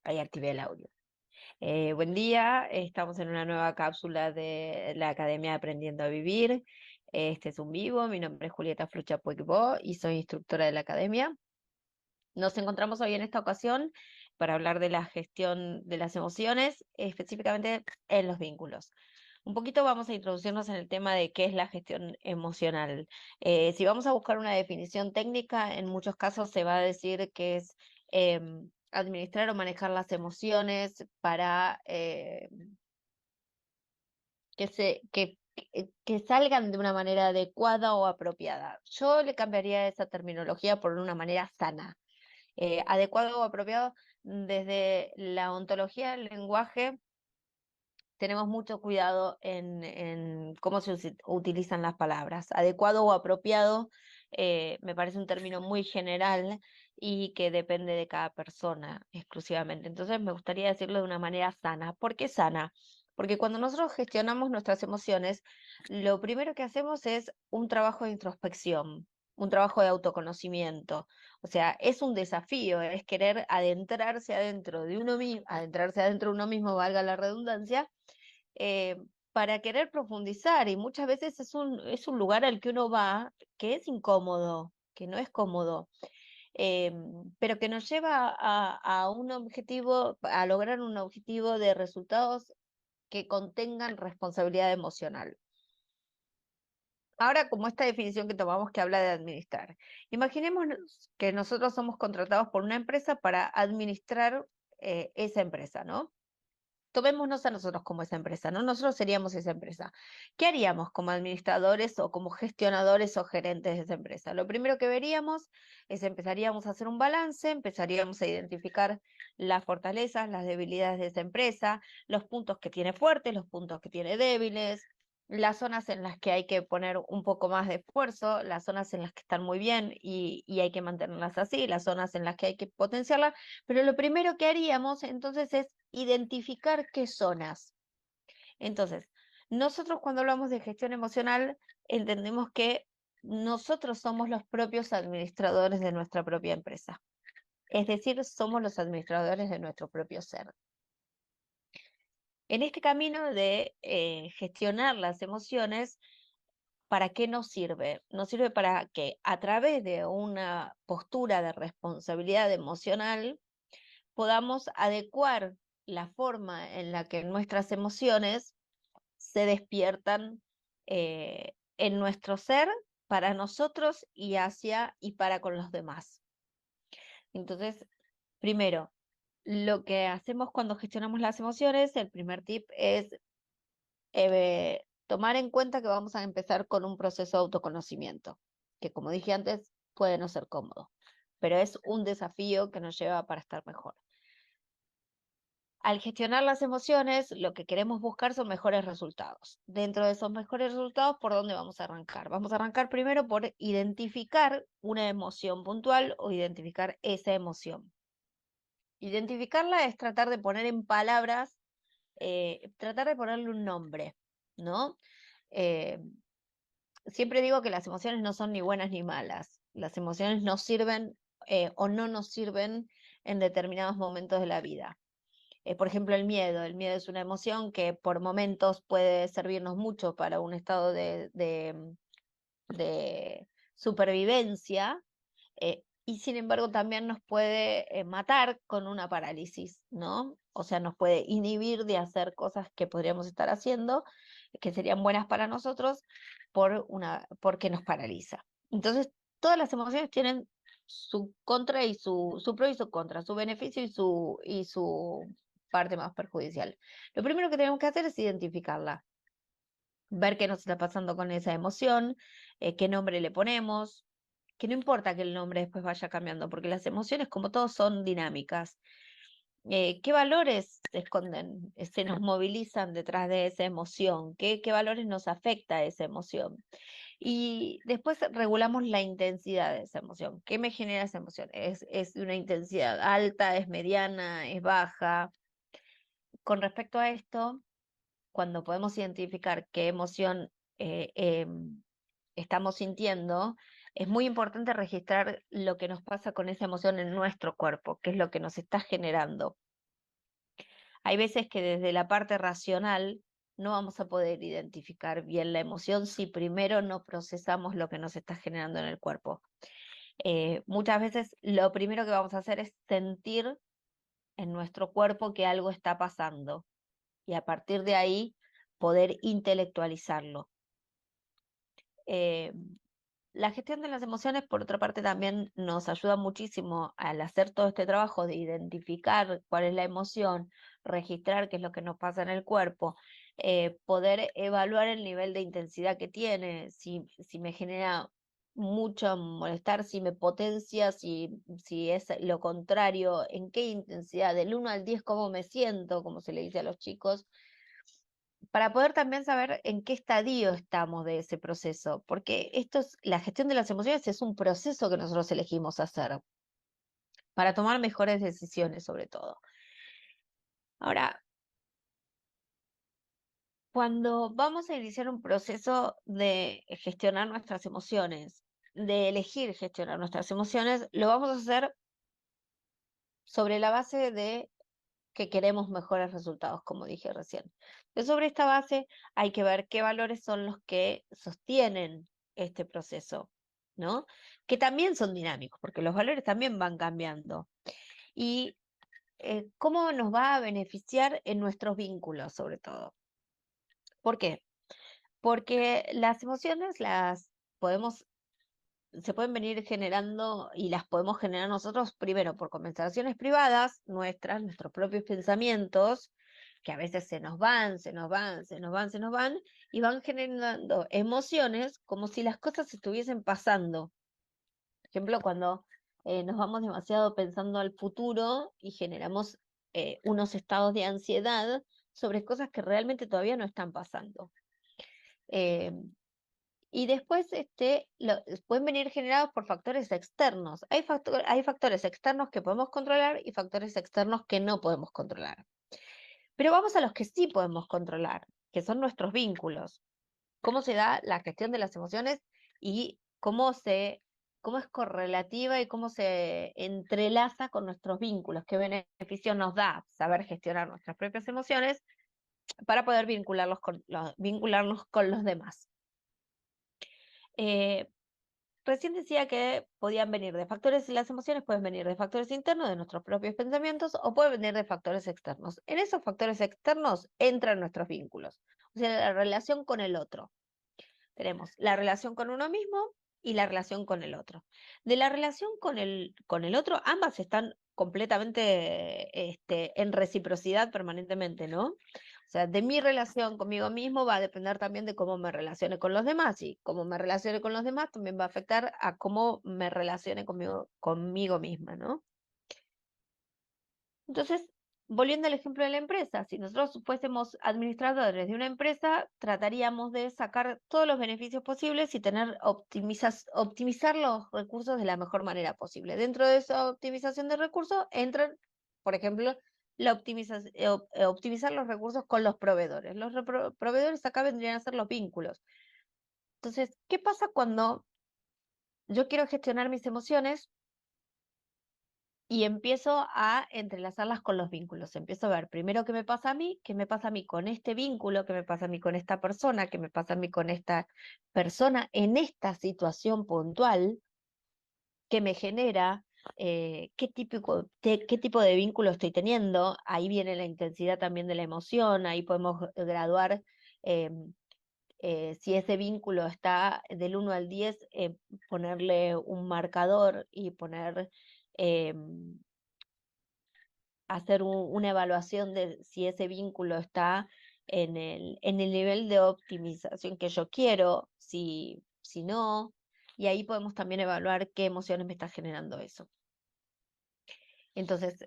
Ahí activé el audio. Buen día, estamos en una nueva cápsula de la Academia Aprendiendo a Vivir. Este es un vivo, mi nombre es Julieta Flucha Puigbo y soy instructora de la Academia. Nos encontramos hoy en esta ocasión para hablar de la gestión de las emociones, específicamente en los vínculos. Un poquito vamos a introducirnos en el tema de qué es la gestión emocional. Si vamos a buscar una definición técnica, en muchos casos se va a decir que es administrar o manejar las emociones para que salgan de una manera adecuada o apropiada. Yo le cambiaría esa terminología por una manera sana. Adecuado o apropiado, desde la ontología del lenguaje tenemos mucho cuidado en cómo se utilizan las palabras. Adecuado o apropiado me parece un término muy general y que depende de cada persona exclusivamente. Entonces me gustaría decirlo de una manera sana. ¿Por qué sana? Porque cuando nosotros gestionamos nuestras emociones, lo primero que hacemos es un trabajo de introspección, un trabajo de autoconocimiento. O sea, es un desafío, es querer adentrarse adentro de uno mismo, adentrarse adentro de uno mismo, valga la redundancia, eh, para querer profundizar. Y muchas veces es un lugar al que uno va que es incómodo, que no es cómodo, eh, pero que nos lleva a un objetivo, a lograr un objetivo de resultados que contengan responsabilidad emocional. Ahora, como esta definición que tomamos que habla de administrar, imaginemos que nosotros somos contratados por una empresa para administrar esa empresa, ¿no? Tomémonos a nosotros como esa empresa, ¿no? Nosotros seríamos esa empresa. ¿Qué haríamos como administradores o como gestionadores o gerentes de esa empresa? Lo primero que veríamos es empezaríamos a hacer un balance, empezaríamos a identificar las fortalezas, las debilidades de esa empresa, los puntos que tiene fuertes, los puntos que tiene débiles, las zonas en las que hay que poner un poco más de esfuerzo, las zonas en las que están muy bien y hay que mantenerlas así, las zonas en las que hay que potenciarlas, pero lo primero que haríamos entonces es identificar qué zonas. Entonces, nosotros cuando hablamos de gestión emocional, entendemos que nosotros somos los propios administradores de nuestra propia empresa. Es decir, somos los administradores de nuestro propio ser. En este camino de gestionar las emociones, ¿para qué nos sirve? Nos sirve para que a través de una postura de responsabilidad emocional podamos adecuar la forma en la que nuestras emociones se despiertan en nuestro ser para nosotros y hacia y para con los demás. Entonces, primero, lo que hacemos cuando gestionamos las emociones, el primer tip es tomar en cuenta que vamos a empezar con un proceso de autoconocimiento, que como dije antes, puede no ser cómodo, pero es un desafío que nos lleva para estar mejor. Al gestionar las emociones, lo que queremos buscar son mejores resultados. Dentro de esos mejores resultados, ¿por dónde vamos a arrancar? Vamos a arrancar primero por identificar una emoción puntual o identificar esa emoción. Identificarla es tratar de poner en palabras, tratar de ponerle un nombre, ¿no? Eh, Siempre digo que las emociones no son ni buenas ni malas. Las emociones nos sirven o no nos sirven en determinados momentos de la vida. Por ejemplo, el miedo. El miedo es una emoción que por momentos puede servirnos mucho para un estado de supervivencia, y sin embargo también nos puede matar con una parálisis, ¿no? O sea, nos puede inhibir de hacer cosas que podríamos estar haciendo, que serían buenas para nosotros, porque nos paraliza. Entonces, todas las emociones tienen su contra y su pro y su contra, su beneficio y su parte más perjudicial. Lo primero que tenemos que hacer es identificarla, ver qué nos está pasando con esa emoción, qué nombre le ponemos, que no importa que el nombre después vaya cambiando, porque las emociones, como todos, son dinámicas. ¿Qué valores se esconden, se nos movilizan detrás de esa emoción? ¿Qué valores nos afecta esa emoción? Y después regulamos la intensidad de esa emoción. ¿Qué me genera esa emoción? ¿Es de una intensidad alta, es mediana, es baja? Con respecto a esto, cuando podemos identificar qué emoción estamos sintiendo, es muy importante registrar lo que nos pasa con esa emoción en nuestro cuerpo, qué es lo que nos está generando. Hay veces que desde la parte racional no vamos a poder identificar bien la emoción si primero no procesamos lo que nos está generando en el cuerpo. Muchas veces lo primero que vamos a hacer es sentir en nuestro cuerpo que algo está pasando y a partir de ahí poder intelectualizarlo. Eh, la gestión de las emociones, por otra parte, también nos ayuda muchísimo al hacer todo este trabajo de identificar cuál es la emoción, registrar qué es lo que nos pasa en el cuerpo, poder evaluar el nivel de intensidad que tiene, si me genera mucho molestar, si me potencia, si es lo contrario, en qué intensidad, del 1 al 10, cómo me siento, como se le dice a los chicos, para poder también saber en qué estadio estamos de ese proceso, porque la gestión de las emociones es un proceso que nosotros elegimos hacer para tomar mejores decisiones, sobre todo. Ahora, cuando vamos a iniciar un proceso de gestionar nuestras emociones, de elegir gestionar nuestras emociones, lo vamos a hacer sobre la base de que queremos mejores resultados, como dije recién. Entonces, sobre esta base hay que ver qué valores son los que sostienen este proceso, ¿no? Que también son dinámicos, porque los valores también van cambiando. Y cómo nos va a beneficiar en nuestros vínculos, sobre todo. ¿Por qué? Porque las emociones podemos se pueden venir generando y las podemos generar nosotros primero por conversaciones privadas nuestras, nuestros propios pensamientos, que a veces se nos van, se nos van, se nos van, se nos van, y van generando emociones como si las cosas estuviesen pasando. Por ejemplo, cuando nos vamos demasiado pensando al futuro y generamos unos estados de ansiedad sobre cosas que realmente todavía no están pasando. Eh, y después pueden venir generados por factores externos. Hay factores externos que podemos controlar y factores externos que no podemos controlar. Pero vamos a los que sí podemos controlar, que son nuestros vínculos. Cómo se da la gestión de las emociones y cómo es correlativa y cómo se entrelaza con nuestros vínculos. Qué beneficio nos da saber gestionar nuestras propias emociones para poder vincularnos con los demás. Eh, Recién decía que podían venir de factores, y las emociones pueden venir de factores internos, de nuestros propios pensamientos, o pueden venir de factores externos. En esos factores externos entran nuestros vínculos, o sea, la relación con el otro. Tenemos la relación con uno mismo y la relación con el otro. De la relación con el otro, ambas están completamente en reciprocidad permanentemente, ¿no? O sea, de mi relación conmigo mismo va a depender también de cómo me relacione con los demás, y cómo me relacione con los demás también va a afectar a cómo me relacione conmigo misma, ¿no? Entonces, volviendo al ejemplo de la empresa, si nosotros fuésemos administradores de una empresa, trataríamos de sacar todos los beneficios posibles y optimizar los recursos de la mejor manera posible. Dentro de esa optimización de recursos entran, por ejemplo, optimizar los recursos con los proveedores. Los proveedores acá vendrían a ser los vínculos. Entonces, ¿qué pasa cuando yo quiero gestionar mis emociones y empiezo a entrelazarlas con los vínculos? Empiezo a ver primero qué me pasa a mí, qué me pasa a mí con este vínculo, qué me pasa a mí con esta persona, qué me pasa a mí con esta persona en esta situación puntual que me genera, qué tipo de vínculo estoy teniendo. Ahí viene la intensidad también de la emoción, ahí podemos graduar. Si ese vínculo está del 1 al 10, ponerle un marcador y hacer una evaluación de si ese vínculo está en el nivel de optimización que yo quiero, si no, y ahí podemos también evaluar qué emociones me está generando eso. Entonces,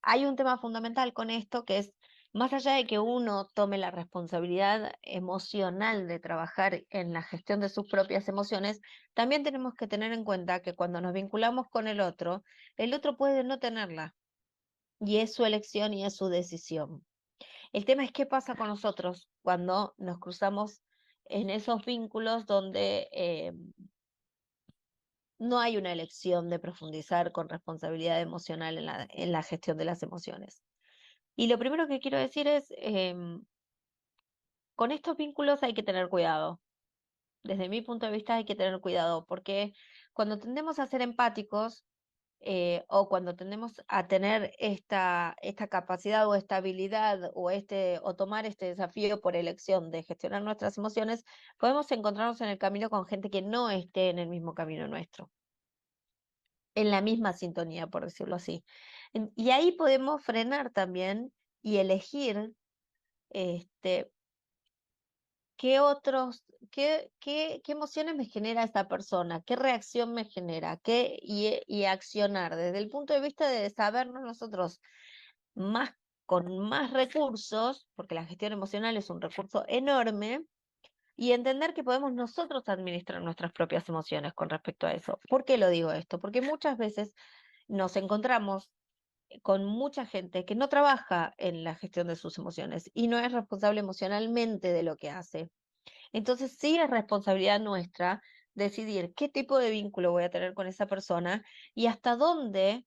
hay un tema fundamental con esto que es, más allá de que uno tome la responsabilidad emocional de trabajar en la gestión de sus propias emociones, también tenemos que tener en cuenta que cuando nos vinculamos con el otro puede no tenerla. Y es su elección y es su decisión. El tema es qué pasa con nosotros cuando nos cruzamos en esos vínculos donde no hay una elección de profundizar con responsabilidad emocional en la gestión de las emociones. Y lo primero que quiero decir es, con estos vínculos hay que tener cuidado. Desde mi punto de vista hay que tener cuidado, porque cuando tendemos a ser empáticos, o cuando tendemos a tener esta capacidad o esta habilidad o tomar este desafío por elección de gestionar nuestras emociones, podemos encontrarnos en el camino con gente que no esté en el mismo camino nuestro, en la misma sintonía, por decirlo así. Y ahí podemos frenar también y elegir este, qué otros, qué emociones me genera esta persona, qué reacción me genera, y accionar desde el punto de vista de sabernos nosotros más, con más recursos, porque la gestión emocional es un recurso enorme, y entender que podemos nosotros administrar nuestras propias emociones con respecto a eso. ¿Por qué lo digo esto? Porque muchas veces nos encontramos con mucha gente que no trabaja en la gestión de sus emociones y no es responsable emocionalmente de lo que hace. Entonces sí es responsabilidad nuestra decidir qué tipo de vínculo voy a tener con esa persona y hasta dónde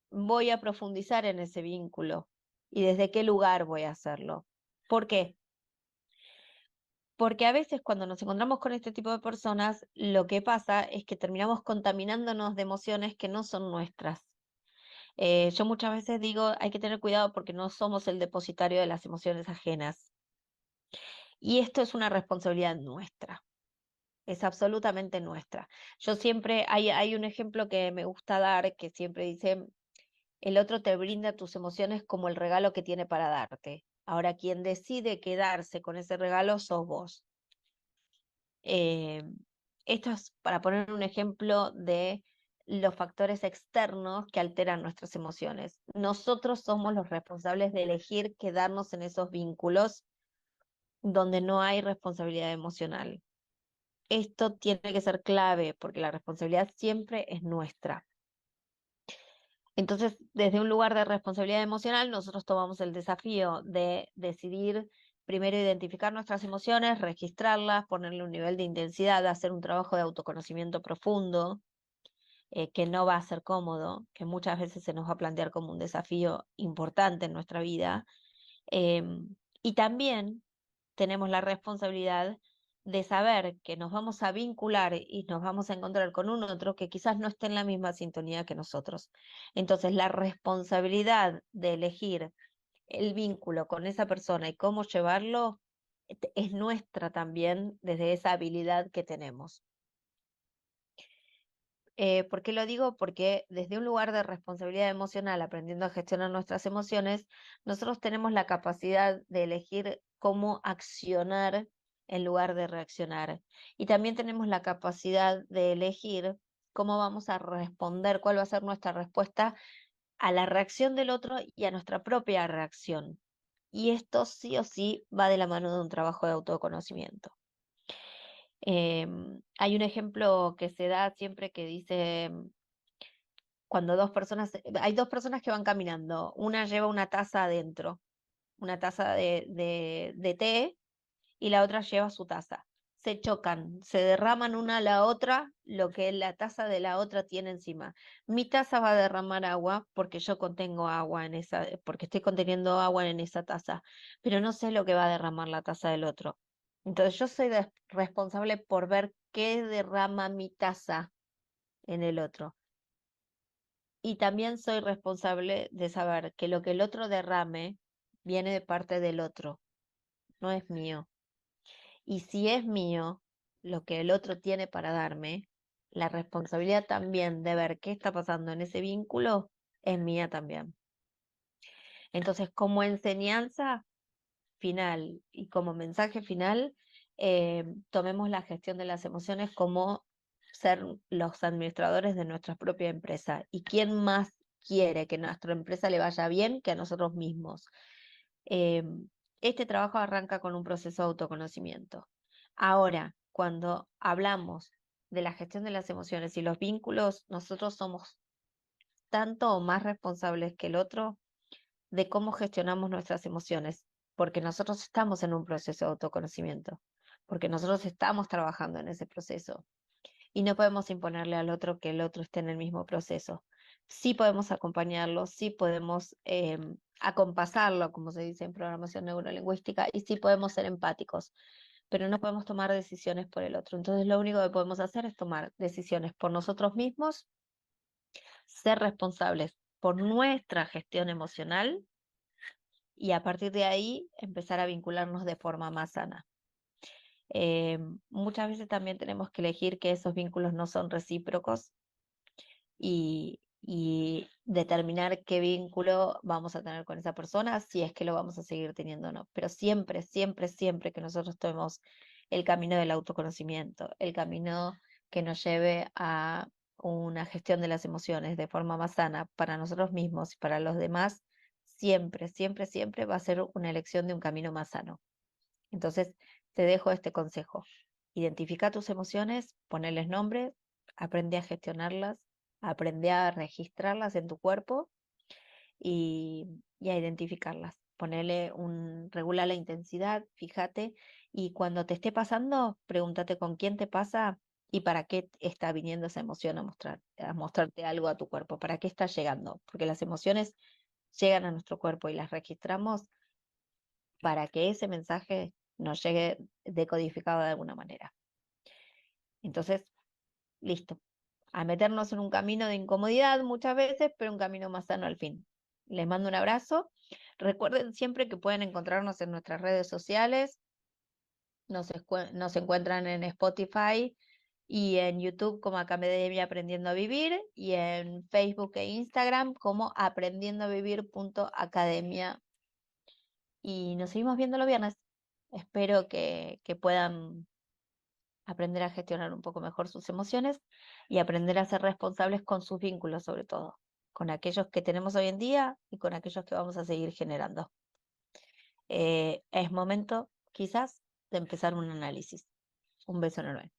voy a profundizar en ese vínculo y desde qué lugar voy a hacerlo. ¿Por qué? Porque a veces cuando nos encontramos con este tipo de personas, lo que pasa es que terminamos contaminándonos de emociones que no son nuestras. Yo muchas veces digo, hay que tener cuidado porque no somos el depositario de las emociones ajenas. Y esto es una responsabilidad nuestra. Es absolutamente nuestra. Yo siempre, hay un ejemplo que me gusta dar, que siempre dice, el otro te brinda tus emociones como el regalo que tiene para darte. Ahora, quien decide quedarse con ese regalo sos vos. Eh, Esto es para poner un ejemplo de los factores externos que alteran nuestras emociones. Nosotros somos los responsables de elegir quedarnos en esos vínculos donde no hay responsabilidad emocional. Esto tiene que ser clave porque la responsabilidad siempre es nuestra. Entonces, desde un lugar de responsabilidad emocional, nosotros tomamos el desafío de decidir primero identificar nuestras emociones, registrarlas, ponerle un nivel de intensidad, hacer un trabajo de autoconocimiento profundo, que no va a ser cómodo, que muchas veces se nos va a plantear como un desafío importante en nuestra vida. Y también tenemos la responsabilidad de saber que nos vamos a vincular y nos vamos a encontrar con un otro que quizás no esté en la misma sintonía que nosotros. Entonces, la responsabilidad de elegir el vínculo con esa persona y cómo llevarlo es nuestra también desde esa habilidad que tenemos. ¿Por qué lo digo? Porque desde un lugar de responsabilidad emocional, aprendiendo a gestionar nuestras emociones, nosotros tenemos la capacidad de elegir cómo accionar en lugar de reaccionar. Y también tenemos la capacidad de elegir cómo vamos a responder, cuál va a ser nuestra respuesta a la reacción del otro y a nuestra propia reacción. Y esto sí o sí va de la mano de un trabajo de autoconocimiento. Hay un ejemplo que se da siempre que dice, cuando hay dos personas que van caminando, una lleva una taza adentro, una taza de té, y la otra lleva su taza. Se chocan, se derraman una a la otra lo que la taza de la otra tiene encima. Mi taza va a derramar agua porque yo contengo agua porque estoy conteniendo agua en esa taza, pero no sé lo que va a derramar la taza del otro. Entonces yo soy responsable por ver qué derrama mi taza en el otro. Y también soy responsable de saber que lo que el otro derrame viene de parte del otro, no es mío. Y si es mío lo que el otro tiene para darme, la responsabilidad también de ver qué está pasando en ese vínculo es mía también. Entonces, como enseñanza final y como mensaje final, tomemos la gestión de las emociones como ser los administradores de nuestra propia empresa. ¿Y quién más quiere que a nuestra empresa le vaya bien que a nosotros mismos? Eh, este trabajo arranca con un proceso de autoconocimiento. Ahora, cuando hablamos de la gestión de las emociones y los vínculos, nosotros somos tanto o más responsables que el otro de cómo gestionamos nuestras emociones, porque nosotros estamos en un proceso de autoconocimiento, porque nosotros estamos trabajando en ese proceso y no podemos imponerle al otro que el otro esté en el mismo proceso. Sí podemos acompañarlo, sí podemos acompasarlo, como se dice en programación neurolingüística, y sí podemos ser empáticos, pero no podemos tomar decisiones por el otro. Entonces lo único que podemos hacer es tomar decisiones por nosotros mismos, ser responsables por nuestra gestión emocional y a partir de ahí empezar a vincularnos de forma más sana. Muchas veces también tenemos que elegir que esos vínculos no son recíprocos y determinar qué vínculo vamos a tener con esa persona, si es que lo vamos a seguir teniendo o no. Pero siempre, siempre, siempre que nosotros tomemos el camino del autoconocimiento, el camino que nos lleve a una gestión de las emociones de forma más sana para nosotros mismos y para los demás, siempre, siempre, siempre va a ser una elección de un camino más sano. Entonces, te dejo este consejo. Identifica tus emociones, ponerles nombre, aprende a gestionarlas, aprende a registrarlas en tu cuerpo y a identificarlas. Regula la intensidad, fíjate, y cuando te esté pasando, pregúntate con quién te pasa y para qué está viniendo esa emoción a mostrarte algo a tu cuerpo, para qué está llegando, porque las emociones llegan a nuestro cuerpo y las registramos para que ese mensaje nos llegue decodificado de alguna manera. Entonces, listo, a meternos en un camino de incomodidad muchas veces, pero un camino más sano al fin. Les mando un abrazo. Recuerden siempre que pueden encontrarnos en nuestras redes sociales. Nos encuentran en Spotify y en YouTube como Academia Aprendiendo a Vivir y en Facebook e Instagram como aprendiendovivir.academia. Y nos seguimos viendo los viernes. Espero que puedan aprender a gestionar un poco mejor sus emociones y aprender a ser responsables con sus vínculos, sobre todo, con aquellos que tenemos hoy en día y con aquellos que vamos a seguir generando. Es momento, quizás, de empezar un análisis. Un beso enorme.